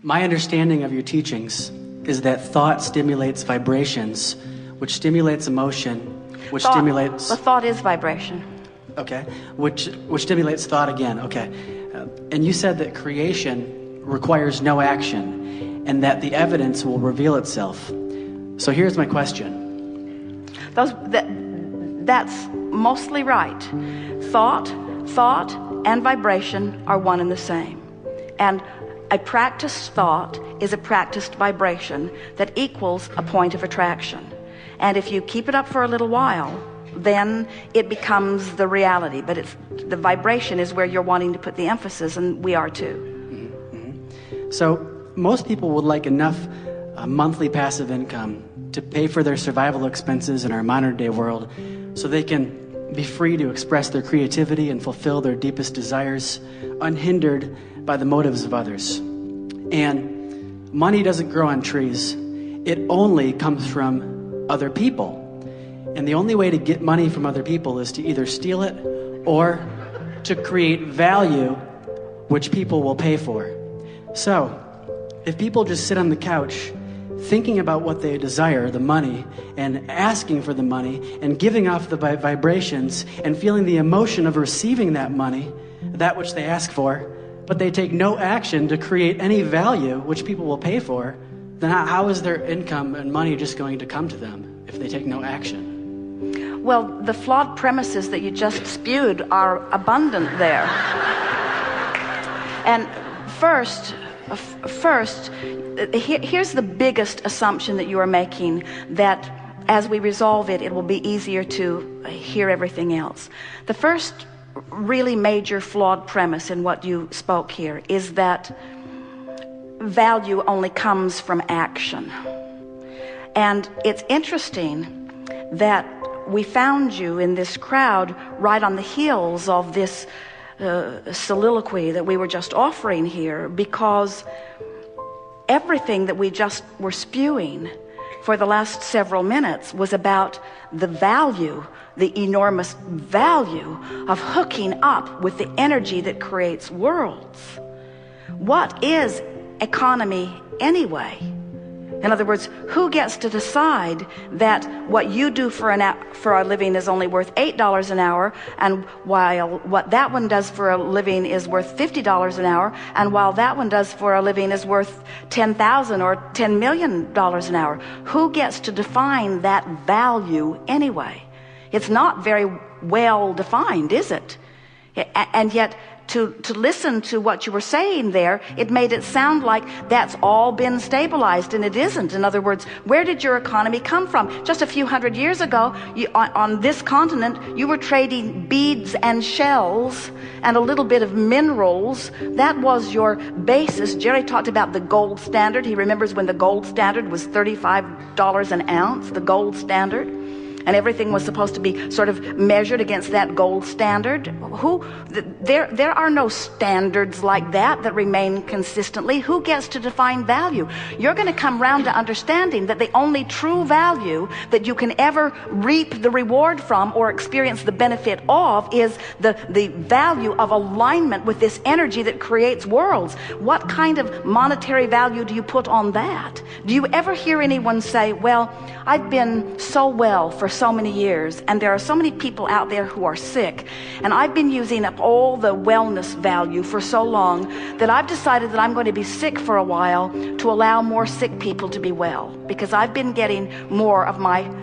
My understanding of your teachings is that thought stimulates vibrations, which stimulates emotion, which stimulates... The thought is vibration. Okay, which stimulates thought again, okay. And you said that creation requires no action, and that the evidence will reveal itself. So here's my question. That's mostly right. Thought and vibration are one and the same. And a practiced thought is a practiced vibration that equals a point of attraction. And if you keep it up for a little while, then it becomes the reality. But the vibration is where you're wanting to put the emphasis, and we are too. Mm-hmm. So most people would like enough monthly passive income to pay for their survival expenses in our modern day world so they can be free to express their creativity and fulfill their deepest desires unhindered by the motives of others. And money doesn't grow on trees. It only comes from other people. And the only way to get money from other people is to either steal it or to create value which people will pay for. So, if people just sit on the couch thinking about what they desire, the money, and asking for the money, and giving off the vibrations, and feeling the emotion of receiving that money, that which they ask for, but they take no action to create any value which people will pay for, then how is their income and money just going to come to them if they take no action? Well, the flawed premises that you just spewed are abundant there. And first, here's the biggest assumption that you are making, that as we resolve it, it will be easier to hear everything else. The first really major flawed premise in what you spoke here is that value only comes from action. And it's interesting that we found you in this crowd right on the heels of this soliloquy that we were just offering here, because everything that we just were spewing for the last several minutes was about the value, the enormous value of hooking up with the energy that creates worlds. What is economy anyway? In other words, who gets to decide that what you do for a living is only worth $8 an hour, and while what that one does for a living is worth $50 an hour, and while that one does for a living is worth $10,000 or $10 million an hour? Who gets to define that value anyway? It's not very well defined, is it? And yet, to listen to what you were saying there, it made it sound like that's all been stabilized, and it isn't. In other words, where did your economy come from? Just a few hundred years ago, on this continent, you were trading beads and shells and a little bit of minerals. That was your basis. Jerry talked about the gold standard. He remembers when the gold standard was $35 an ounce, the gold standard. And everything was supposed to be sort of measured against that gold standard. There are no standards like that remain consistently. Who gets to define value? You're going to come round to understanding that the only true value that you can ever reap the reward from or experience the benefit of is the value of alignment with this energy that creates worlds. What kind of monetary value do you put on that? Do you ever hear anyone say, well, I've been so well for so many years, and there are so many people out there who are sick, and I've been using up all the wellness value for so long that I've decided that I'm going to be sick for a while to allow more sick people to be well, because I've been getting more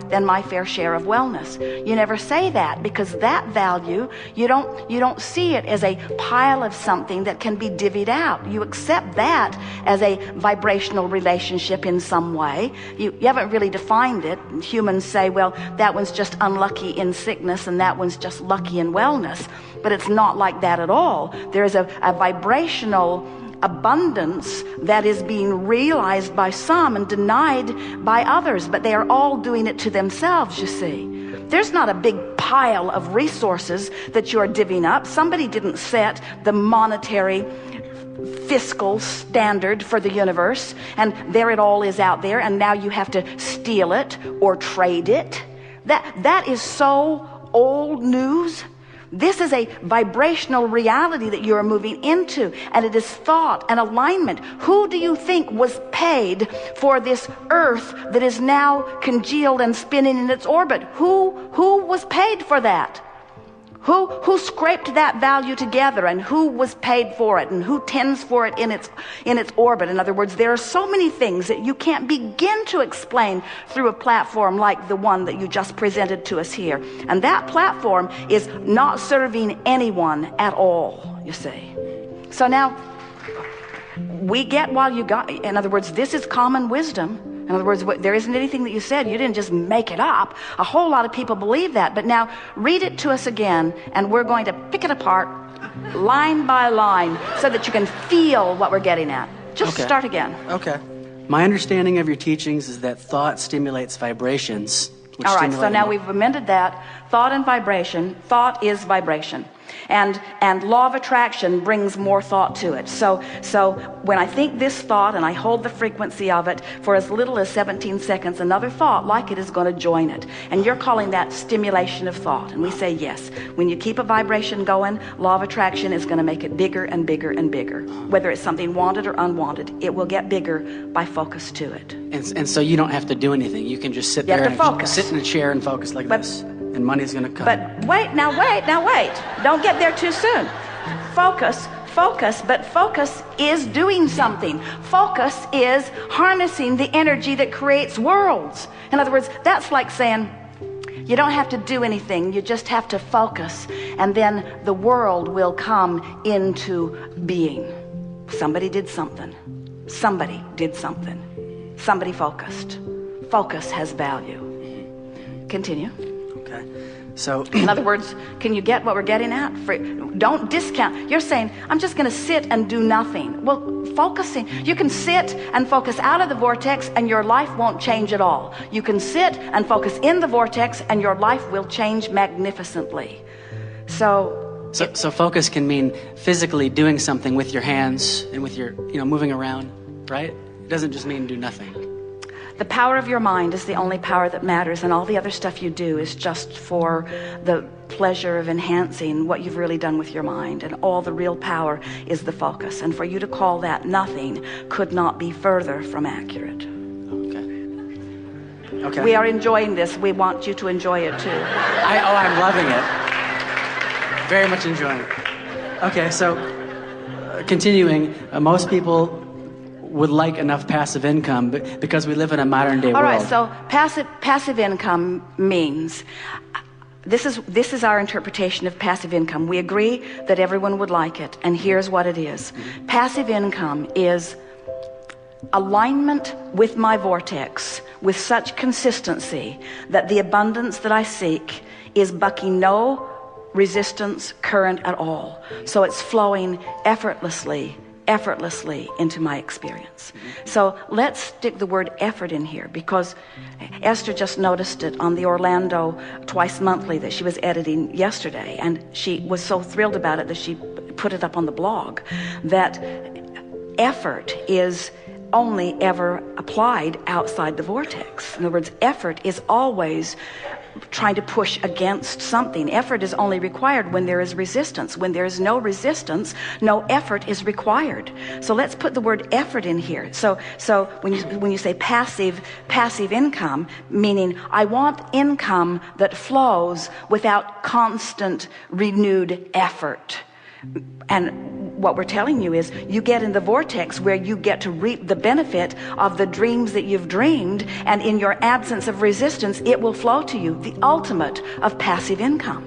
than my fair share of wellness. You never say that, because that value, you don't see it as a pile of something that can be divvied out. You accept that as a vibrational relationship in some way. You haven't really defined it. Humans say, well, that one's just unlucky in sickness and that one's just lucky in wellness. But it's not like that at all. There is a vibrational abundance that is being realized by some and denied by others, but they are all doing it to themselves, you see. There's not a big pile of resources that you're divvying up. Somebody didn't set the monetary fiscal standard for the universe, and there it all is out there, and now you have to steal it or trade it. That is so old news This is a vibrational reality that you are moving into, and it is thought and alignment. Who do you think was paid for this earth that is now congealed and spinning in its orbit? Who was paid for that? Who scraped that value together, and who was paid for it, and who tends for it in its orbit? In other words, there are so many things that you can't begin to explain through a platform like the one that you just presented to us here. And that platform is not serving anyone at all, you see. So now, we get while you got, in other words, this is common wisdom. In other words, there isn't anything that you said. You didn't just make it up. A whole lot of people believe that. But now read it to us again, and we're going to pick it apart line by line so that you can feel what we're getting at. Just start again. Okay. My understanding of your teachings is that thought stimulates vibrations. All right, so now we've amended that. Thought and vibration. Thought is vibration. And law of attraction brings more thought to it. So when I think this thought and I hold the frequency of it for as little as 17 seconds, another thought like it is going to join it. And you're calling that stimulation of thought. And we say yes. When you keep a vibration going, law of attraction is going to make it bigger and bigger and bigger. Whether it's something wanted or unwanted, it will get bigger by focus to it. And so you don't have to do anything. You can just sit there and sit in a chair and focus like this. And money's going to come. But wait. Don't get there too soon. Focus, but focus is doing something. Focus is harnessing the energy that creates worlds. In other words, that's like saying, you don't have to do anything. You just have to focus. And then the world will come into being. Somebody did something. Somebody did something. Somebody focused. Focus has value. Continue. Okay. So, in other words, can you get what we're getting at? Don't discount. You're saying, I'm just going to sit and do nothing. Well, focusing. You can sit and focus out of the vortex and your life won't change at all. You can sit and focus in the vortex and your life will change magnificently. So focus can mean physically doing something with your hands and with your, moving around, right? It doesn't just mean do nothing. The power of your mind is the only power that matters, and all the other stuff you do is just for the pleasure of enhancing what you've really done with your mind, and all the real power is the focus. And for you to call that nothing could not be further from accurate. Okay. We are enjoying this. We want you to enjoy it too. I'm loving it. Very much enjoying it. Okay, so continuing, most people would like enough passive income because we live in a modern day world. All right, so passive income means, this is our interpretation of passive income. We agree that everyone would like it, and here's what it is. Passive income is alignment with my vortex with such consistency that the abundance that I seek is bucking no resistance current at all. So it's flowing effortlessly into my experience. So let's stick the word effort in here, because Esther just noticed it on the Orlando Twice Monthly that she was editing yesterday, and she was so thrilled about it that she put it up on the blog, that effort is only ever applied outside the vortex. In other words, effort is always trying to push against something. Effort is only required when there is resistance. When there is no resistance, no effort is required. So let's put the word effort in here. So when you say passive income, meaning I want income that flows without constant renewed effort. And what we're telling you is you get in the vortex where you get to reap the benefit of the dreams that you've dreamed, and in your absence of resistance, it will flow to you, the ultimate of passive income.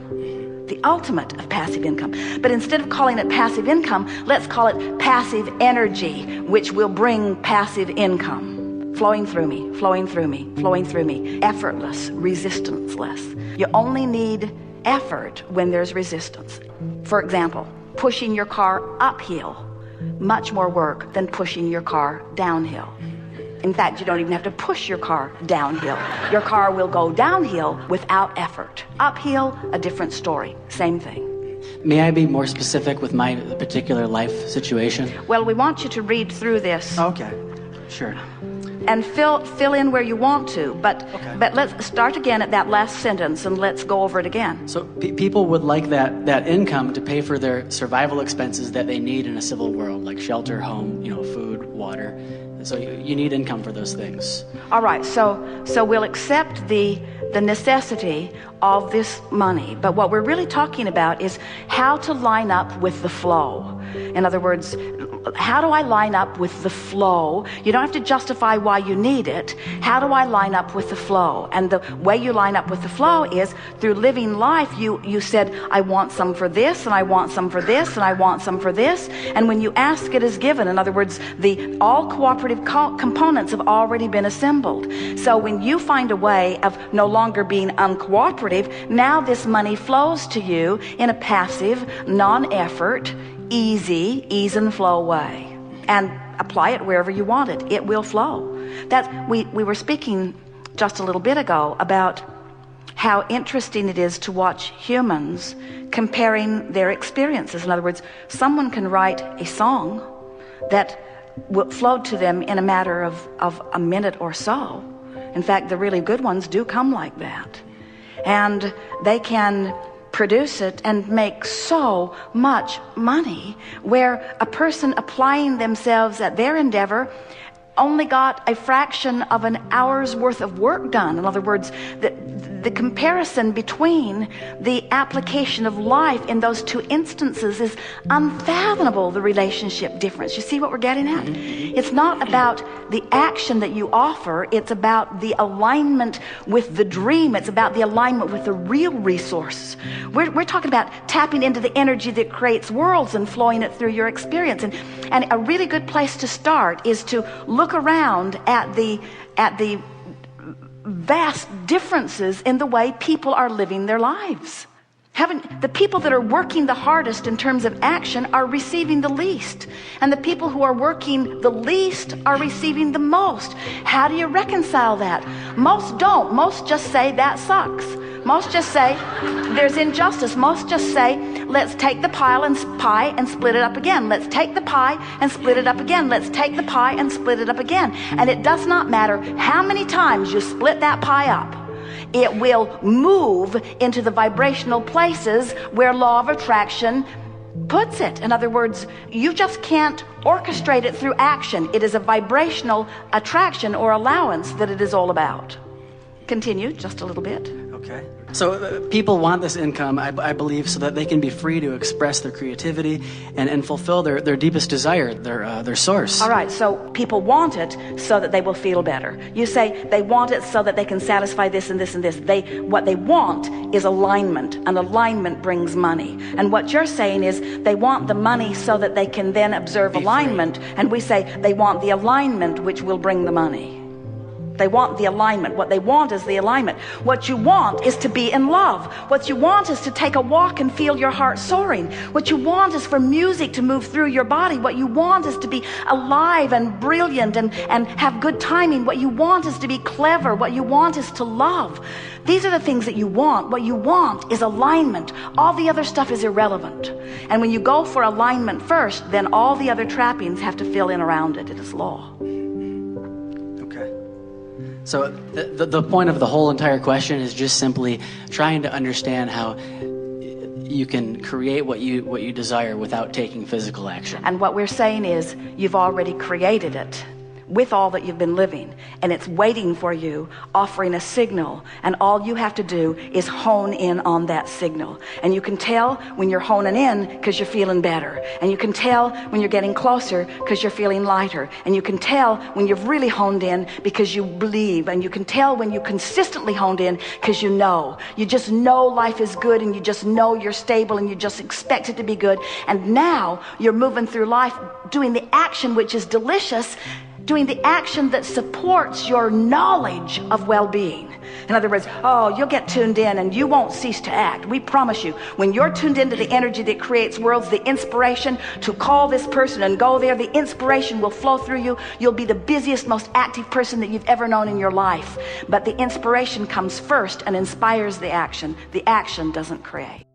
The ultimate of passive income. But instead of calling it passive income, let's call it passive energy, which will bring passive income. Flowing through me, flowing through me, flowing through me. Effortless, resistanceless. You only need effort when there's resistance. For example, pushing your car uphill, much more work than pushing your car downhill. In fact, you don't even have to push your car downhill. Your car will go downhill without effort. Uphill, a different story. Same thing. May I be more specific with my particular life situation? Well, we want you to read through this. Okay, sure. and fill in where you want to. But let's start again at that last sentence and let's go over it again. So people would like that income to pay for their survival expenses that they need in a civil world, like shelter, home, food, water. So you need income for those things. All right, so we'll accept the necessity of this money, but what we're really talking about is how to line up with the flow. In other words, how do I line up with the flow? You don't have to justify why you need it. How do I line up with the flow? And the way you line up with the flow is through living life. You said, I want some for this, and I want some for this, and I want some for this. And when you ask, it is given. In other words, all cooperative components have already been assembled. So when you find a way of no longer being uncooperative, now this money flows to you in a passive, non-effort, ease and flow way, and apply it wherever you want it. It will flow. We were speaking just a little bit ago about how interesting it is to watch humans comparing their experiences. In other words, someone can write a song that will flow to them in a matter of a minute or so. In fact, the really good ones do come like that, and they can produce it and make so much money, where a person applying themselves at their endeavor only got a fraction of an hour's worth of work done. In other words, the comparison between the application of life in those two instances is unfathomable, the relationship difference. You see what we're getting at? It's not about the action that you offer. It's about the alignment with the dream. It's about the alignment with the real resource. We're talking about tapping into the energy that creates worlds and flowing it through your experience. And a really good place to start is to look around at the vast differences in the way people are living their lives. The people that are working the hardest in terms of action are receiving the least, and the people who are working the least are receiving the most. How do you reconcile that? Most don't. Most just say that sucks. Most just say there's injustice. Most just say, let's take the pie and split it up again. Let's take the pie and split it up again. Let's take the pie and split it up again. And it does not matter how many times you split that pie up. It will move into the vibrational places where law of attraction puts it. In other words, you just can't orchestrate it through action. It is a vibrational attraction or allowance that it is all about. Continue just a little bit. Okay. So people want this income, I believe, so that they can be free to express their creativity and fulfill their deepest desire, their source. All right, so people want it so that they will feel better. You say they want it so that they can satisfy this and this and this. What they want is alignment, and alignment brings money. And what you're saying is they want the money so that they can then observe alignment. And we say they want the alignment which will bring the money. They want the alignment. What they want is the alignment. What you want is to be in love. What you want is to take a walk and feel your heart soaring. What you want is for music to move through your body. What you want is to be alive and brilliant and have good timing. What you want is to be clever. What you want is to love. These are the things that you want. What you want is alignment. All the other stuff is irrelevant. And when you go for alignment first, then all the other trappings have to fill in around it. It is law. So the point of the whole entire question is just simply trying to understand how you can create what you desire without taking physical action. And what we're saying is you've already created it with all that you've been living, and it's waiting for you, offering a signal, and all you have to do is hone in on that signal. And you can tell when you're honing in because you're feeling better, and you can tell when you're getting closer because you're feeling lighter, and you can tell when you've really honed in because you believe, and you can tell when you consistently honed in because you just know life is good, and you just know you're stable, and you just expect it to be good. And now you're moving through life doing the action which is delicious, doing the action that supports your knowledge of well-being. In other words, you'll get tuned in and you won't cease to act. We promise you, when you're tuned into the energy that creates worlds, the inspiration to call this person and go there, the inspiration will flow through you. You'll be the busiest, most active person that you've ever known in your life. But the inspiration comes first and inspires the action. The action doesn't create.